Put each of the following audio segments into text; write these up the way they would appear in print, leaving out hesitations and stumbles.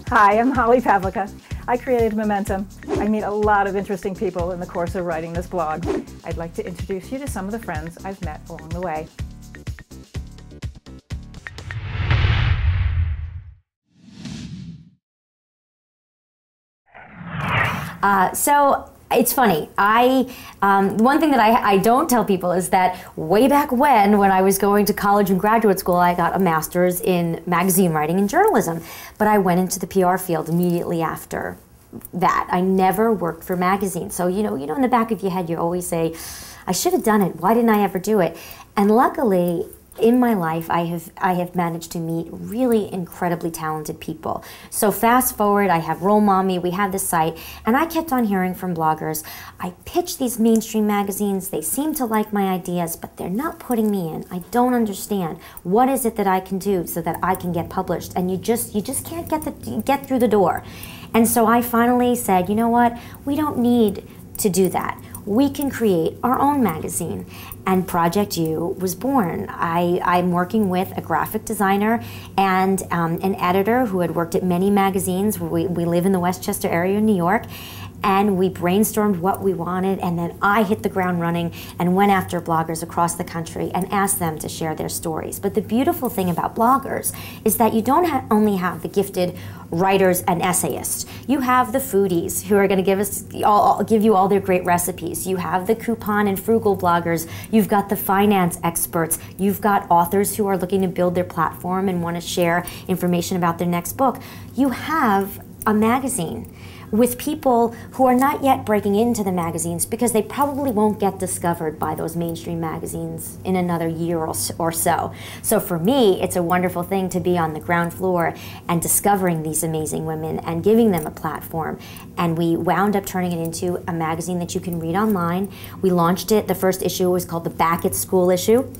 Hi, I'm Holly Pavlica. I created Momentum. I meet a lot of interesting people in the course of writing this blog. I'd like to introduce you to some of the friends I've met along the way. So it's funny. One thing that I don't tell people is that way back when I was going to college and graduate school, I got a master's in magazine writing and journalism. But I went into the PR field immediately after that. I never worked for magazines. So you know, in the back of your head, you always say, I should have done it. Why didn't I ever do it? And luckily, in my life, I have managed to meet really incredibly talented people. So fast forward, I have Roll Mommy, we have this site, and I kept on hearing from bloggers, I pitch these mainstream magazines, they seem to like my ideas, but they're not putting me in. I don't understand. What is it that I can do so that I can get published? And you just can't get through the door. And so I finally said, you know what? We don't need to do that. We can create our own magazine. And Project U was born. I'm working with a graphic designer and an editor who had worked at many magazines. We live in the Westchester area in New York. And we brainstormed what we wanted, and then I hit the ground running and went after bloggers across the country and asked them to share their stories. But the beautiful thing about bloggers is that you don't only have the gifted writers and essayists. You have the foodies who are going to give you all their great recipes. You have the coupon and frugal bloggers. You've got the finance experts. You've got authors who are looking to build their platform and want to share information about their next book. You have a magazine with people who are not yet breaking into the magazines because they probably won't get discovered by those mainstream magazines in another year or so. So for me, it's a wonderful thing to be on the ground floor and discovering these amazing women and giving them a platform. And we wound up turning it into a magazine that you can read online. We launched it, the first issue was called the Back at School issue.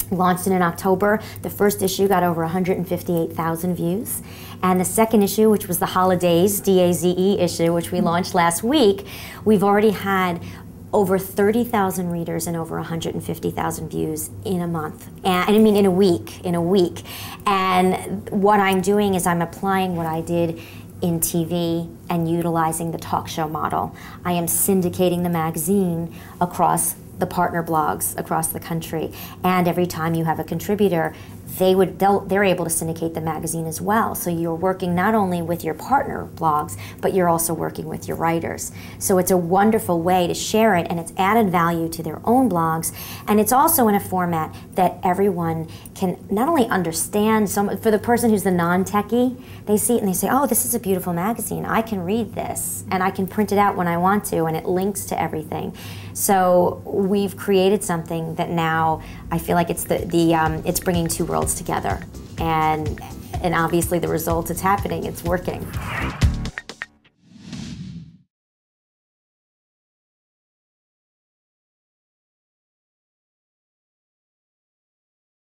Launched it in October. The first issue got over 158,000 views. And the second issue, which was the Holidays, DAZE issue, which we launched last week, we've already had over 30,000 readers and over 150,000 views in a month. And I mean in a week. And what I'm doing is I'm applying what I did in TV and utilizing the talk show model. I am syndicating the magazine across the partner blogs across the country, and every time you have a contributor, they're able to syndicate the magazine as well. So you're working not only with your partner blogs, but you're also working with your writers. So it's a wonderful way to share it, and it's added value to their own blogs, and it's also in a format that everyone can not only understand. For the person who's the non-techie, they see it and they say, oh, this is a beautiful magazine. I can read this, and I can print it out when I want to, and it links to everything. So we've created something that now I feel like it's it's bringing two worlds together, and obviously the results, it's happening, it's working.